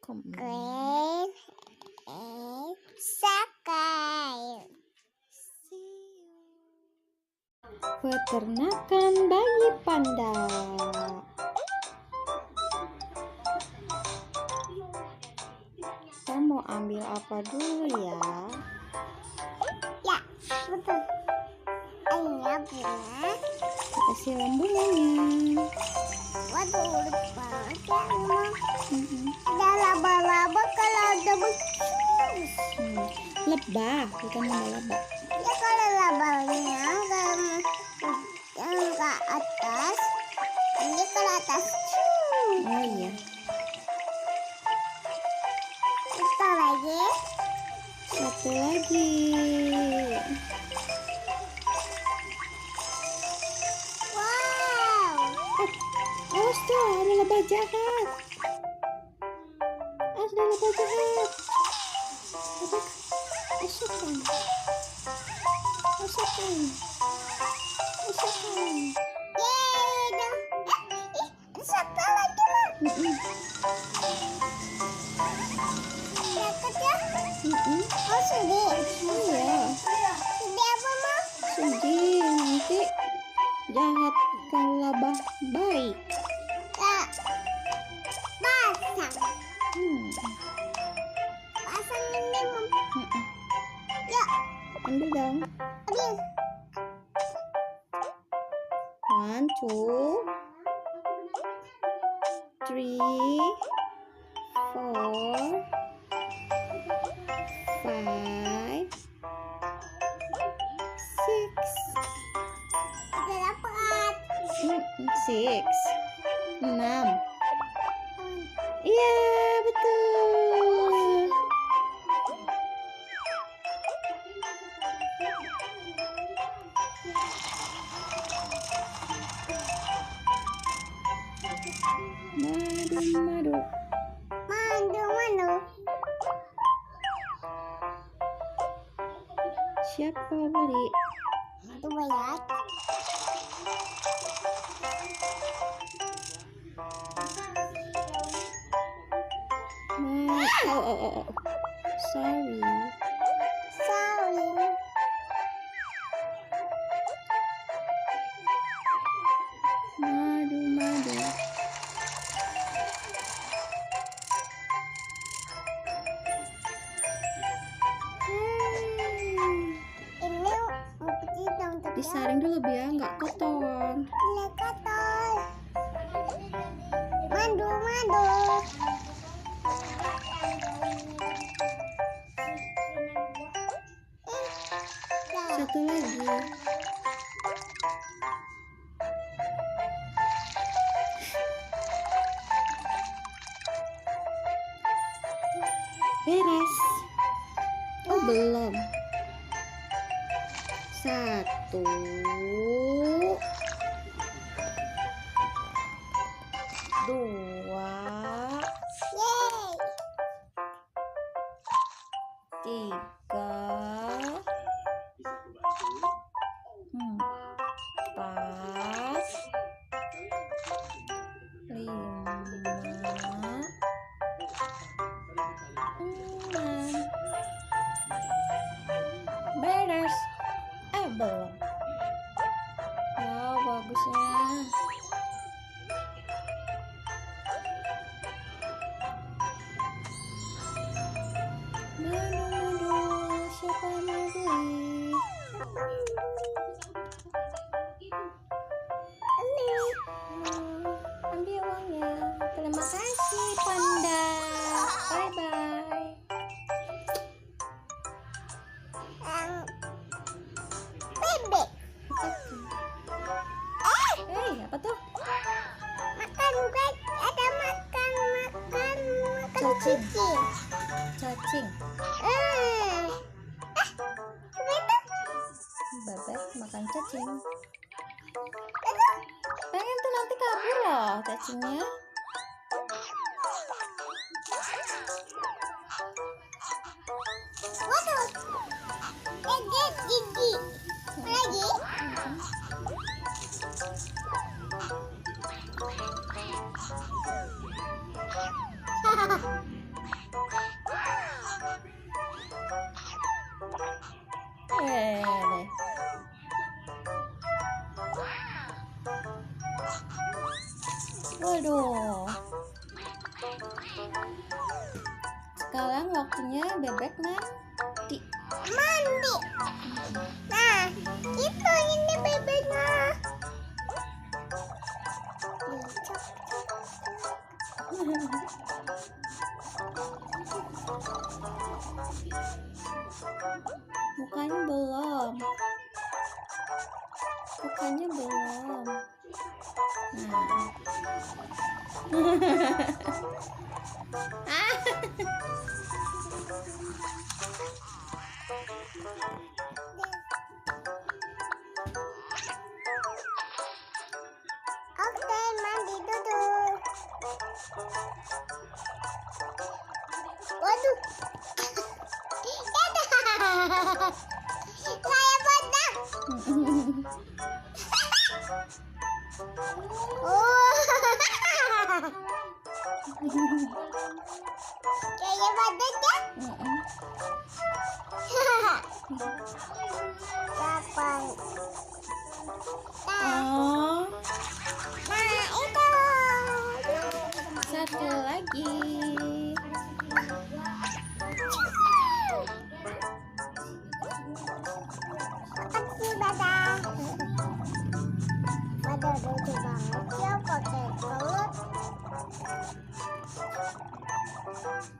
comment, and subscribe. Peternakan bayi panda. Kita mau ambil apa dulu ya? Ya, betul. Ini bunga. Kasih bunganya. Waduh, udah banget ya, Mama. Ada laba-laba kalau ada becus. Lebah, bukan lebah. Ya kalau labanya yang ke atas, ini ke atas. Oh iya. Kita lagi. Satu lagi. Wow. Awas tuh, ada lebah jahat. Ada lebah jahat. Usahakan. Yeay, dah. Satu lagi, Mak. Dekat ya? Oh, sedih. Iya. Sedih apa, Mak? Sedih, nanti jahat kalau lebah baik. Ya. Pasang. Pasang ini, Mam. Ya. Ambil dong. Aduh. 1, 2, 3, 4, 5, 6. Udah dapat. 6. Iya, betul. Madu. Madu. Siapa beli? Itu banyak. Oh. Sorry. Madu. Ini bukti dong. Disaring dulu biar nggak kotor. Ini kotor. Madu. Satu lagi. Beres. Oh, belum. 1, 2, Yeay. 3, 4, 5, 6. Beres. Belum. Wow, bagusnya. Madu. Siapa mau beli? Ambil uangnya. Terima kasih, Panda. Bye-bye. Bebek. Apa tuh? Makan bebek. Ada makan Cacing. cacing. Bebek makan cacing. Pengen tuh nanti kabur loh cacingnya. Waduh. Gigi. Lagi. Waduh. Sekarang waktunya bebek mandi. Mandi. Nah, itu ini bebeknya. Mukanya belum. Mukanya belum. Nah. Ah. Oke, mandi dulu. Waduh. Dadah. Saya bodoh. Oh. Kayak bodoh ya? Kapan? Oh, Nah, itu. satu lagi. Makasih, dadah. Dadah lucu banget ya pakai telur.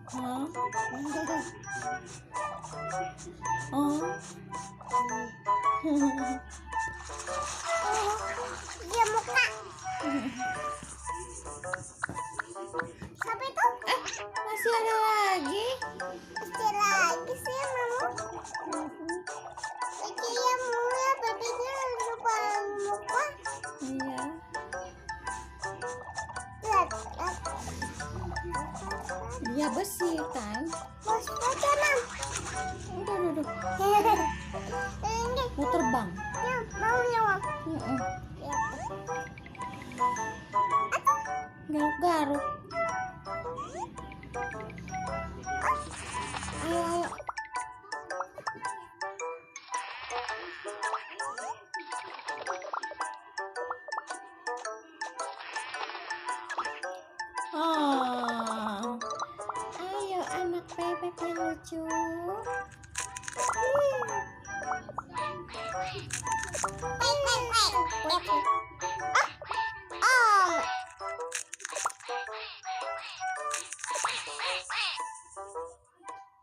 Hah? Oh. Dia muka. Siapa itu? Masih ada lagi? Masih lagi sih, Mama. Lagi yang mulia babinya lupa muka. Iya. Lihat. Dia bersihkan. Bos baca, Mam. Udah. Ini. Mau terbang. Ya, mau nyawa. Ya. Garuk-garuk. Ayo. Oh. Ayo anak bebek yang lucu.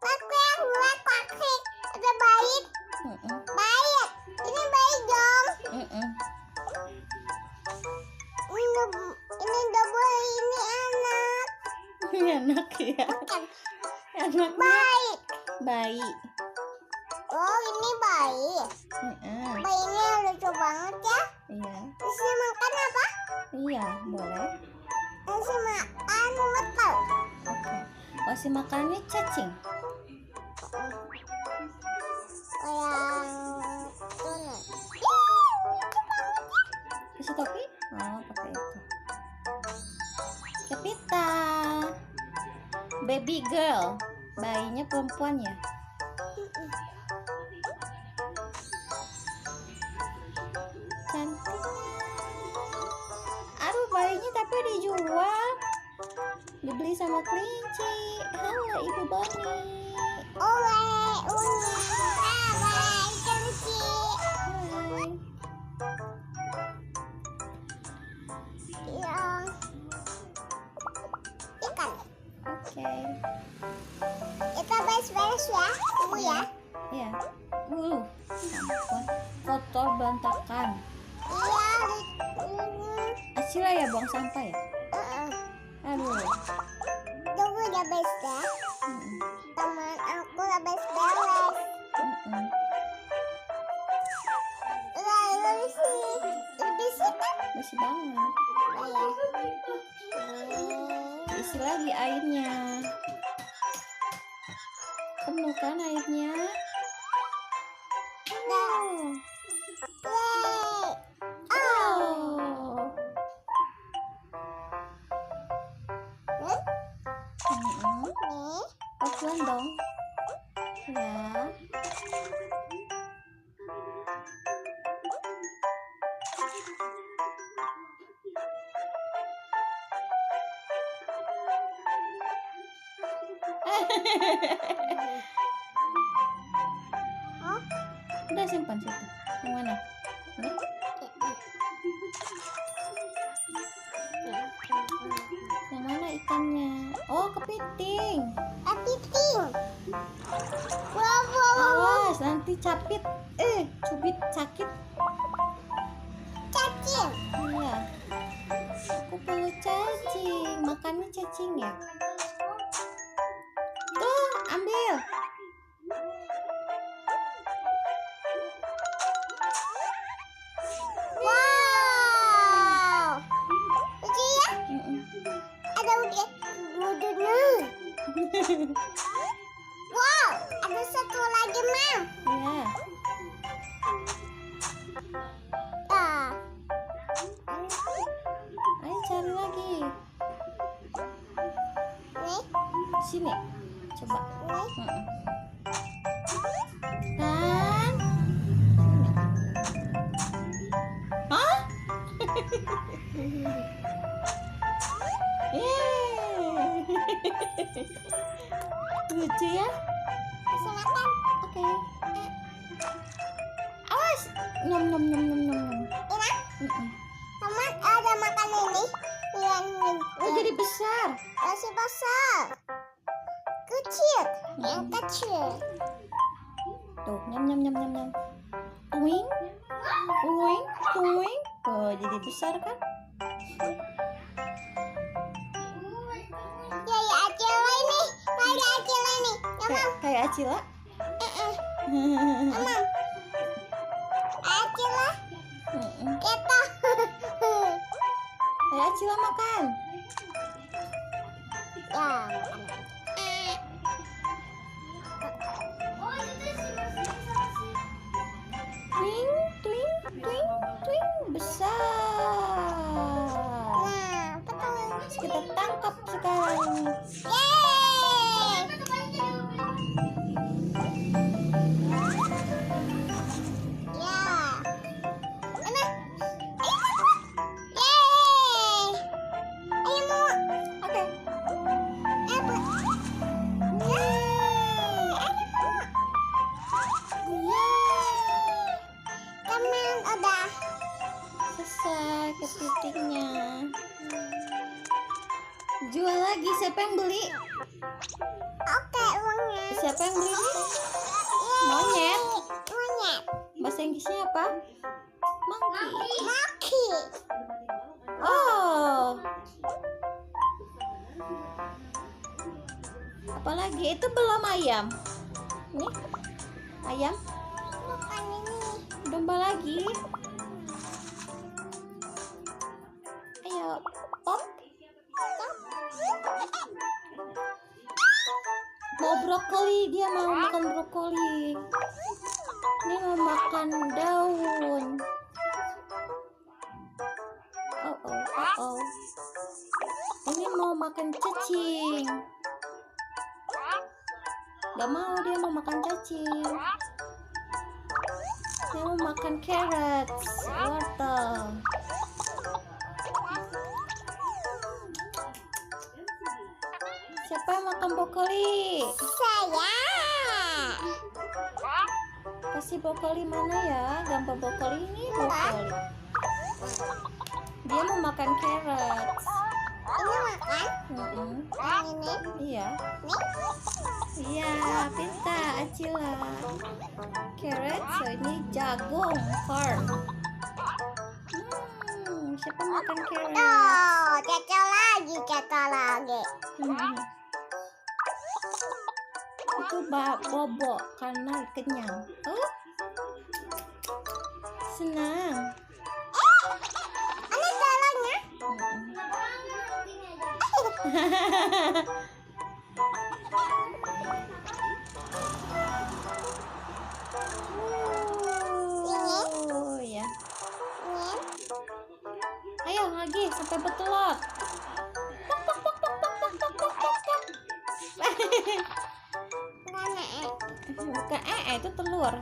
Aku yang buat pakai ada baik. Baik. Ini baik dong. Ini double ini anak. Anak ya. Bukan Anak baik. bayi. Oh, ini baik. Bayinya lucu banget ya. Iya. Bisa makan apa? Iya, boleh. Bisa makan wortel. Oke. Kasih makannya cacing. Yang tunas. Kasih topi? Oh, pakai itu. Kepita. Baby girl. Bayinya perempuan ya? Cantik. Aduh, bayinya tapi dijual. Dibeli sama kelinci. Halo, Ibu Boni. Oleh, uni. Bye, kelinci. Hai. Yang ikan. Oke. Kita beres-beres ya, Ibu ya. Iya. Ampun. Kotor berantakan. Iya. Asila ya buang sampah ya? Aduh. Tunggu udah beres ya. Teman aku udah beres-beres. Lalu sih, lebih sih kan? Bersih banget. Ya. Isi lagi airnya. Penuh kan airnya? Yeay. Oh. Nih. Pelan dong. Ya. Oh, Udah simpan situ. Yang mana? Ini? Yang mana ikannya? Oh, kepiting. kepiting. Wow, wow, Awas, nanti capit. Cubit sakit. cacing. Iya. Aku perlu cacing. Makannya cacing ya? Tuh, ambil. Wow. Lucu ya? Mm-mm. Ada udah. Wow, ada satu lagi, Mam. Iya. Ah. Ayo cari lagi. Nih, Sini. Coba. nih. Mm-mm. Kan? Hah? Yeay. Lucu ya? Kasih makan. Oke. Awas. Nom nom nom nom nom nom. Enak. Mm-mm. Teman, ada makan ini. Yang Oh, jadi besar. masih besar. Kecil. Yang kecil. Tuh, nyam nyam nyam nyam nyam. Tuing. Tuing, tuing. Oh, jadi besar kan? Ya, ya, Acil ini. Kayak Acil ini. Ya, Mam. Kayak Acila. Mam. Acil lah. Mm-mm. Kita. Kayak Acila makan. Ya, makan. Tuing, tuing, tuing, tuing. Besar. Nah, betul. Terus kita tangkap sekarang. Yeay. Ya. Mana? Yeay. Ayo, mau. Oke. Teman udah. Selesai kepitingnya. Jual lagi. Siapa yang beli? Oke, uangnya. Siapa yang beli ini? Monyet. Monyet. Bahasa Inggrisnya apa? Monkey. Maki. Oh. Apalagi itu belum ayam. Nih. Ayam. Bukan ini. Domba lagi. Ayo, pop. Mau brokoli, dia mau makan brokoli. Ini mau makan daun. Oh oh oh oh. Ini mau makan cacing. Gak mau, dia mau makan cacing. Dia mau makan carrots, wortel. Siapa yang makan brokoli? Saya. Kasih brokoli mana ya? Gambar brokoli ini brokoli. Dia mau makan carrots. Ini makan. Mm-mm. Yang ini. Iya. Nih. Iya, pintar Acila. Carrots, so ini jagung, corn. Siapa makan carrots? Tuh, cocok lagi, cocok lagi. Itu bobok karena kenyang. Oh, senang. Ini dalamnya. Oh ya. Ini. Ayo lagi sampai bertelur. Mana? Bukan itu telur.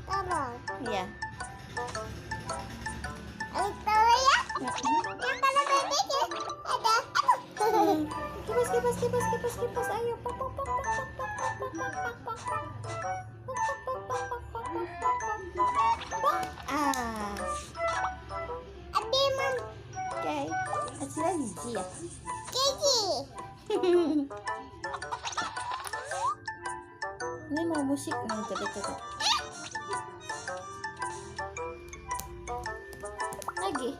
Terus. Iya. Itu ya. Yang kalau bebek ya ada. Kipas, kipas, kipas, kipas, kipas. Ayo. Pok, pok, pok, pok, pok, pok, pok, pok, pok, pok, pok, pok. Pok, pok, pok, pok, pok, pok, pok, pok, pok. Pok. Ah. Abi mam Oke. Hasilnya biji ya. Gigi. Ini mau musik nih, coba-coba. Lagi.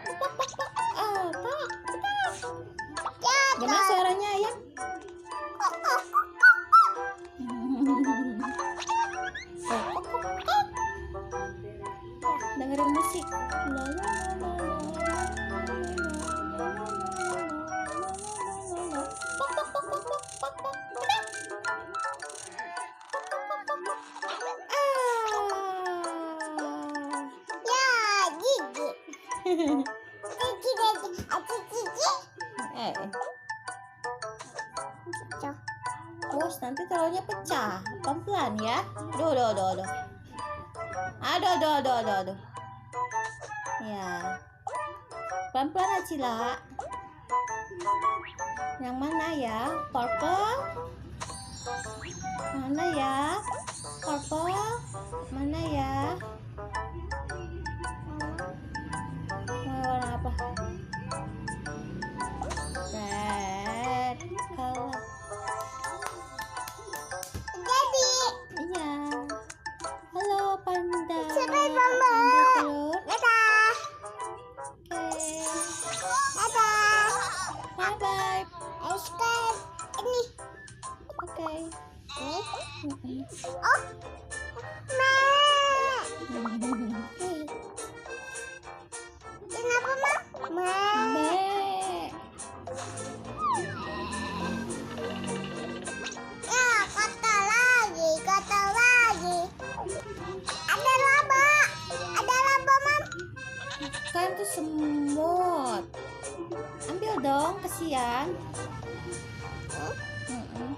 Pok, pok, pok. Ah, pok, pok. Gimana suaranya ayam? Dengerin musik. La, la, la, la, la, la, la, la, la. Pok, pok, pok, pok, pok, pok, pok. Ya, gigi. Gigi, gigi. Aku gigi. Ah. Cok. Terus nanti telurnya pecah. Pelan-pelan ya. Aduh, aduh, aduh, aduh. Aduh, aduh, aduh, aduh, aduh. Ya. Pelan-pelan Acila. Yang mana ya? Purple? Mana ya? Purple? Mana ya? Warna apa? Red color. Jadi, Iya. Halo panda. Sampai Mama. Panda telur. dadah. Oke. Dadah. Bye bye. Es krim. Ini. Oke. Ini. Mm-mm. Oh. Ma. Kenapa, Ma? Ma. Be. Ya, kotor lagi, kotor lagi. Ada laba. Ada laba, Mam. Kan tuh semut. Ambil dong, kesian. Mm-mm.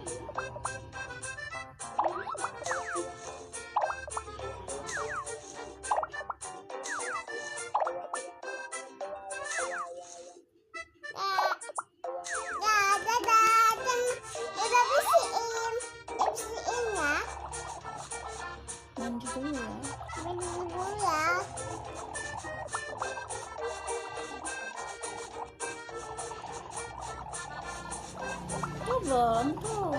Ya, dadah. Udah bersihin. Bersihin ya. Mandi dulu ya. Mandi dulu ya. Tuh belum tuh.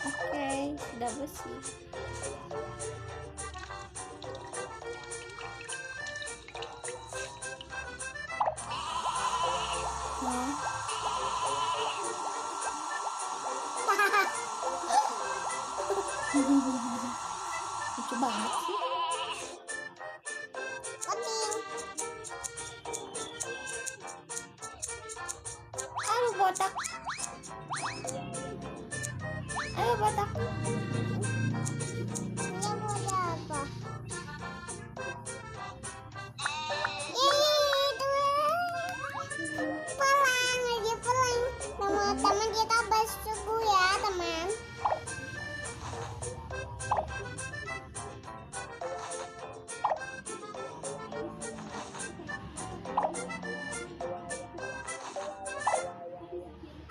Oke, sudah bersih. Nah, lucu banget sih. Kucing. Aduh botak. Ayo botak. Dia mau apa? Ih, pulang lagi pulang. Teman-teman kita bersuku ya, teman.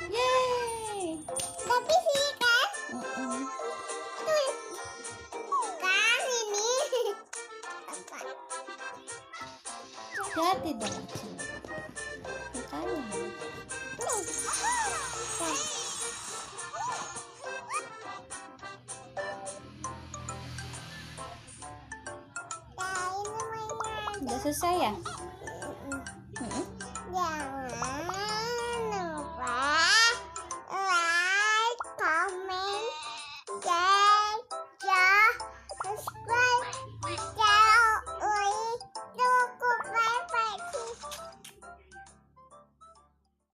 Yeay. Tapi sih kan, Mm-mm. kan ini. Apa? Hati dong. Makanya. Nah, ini mainan. Udah selesai ya?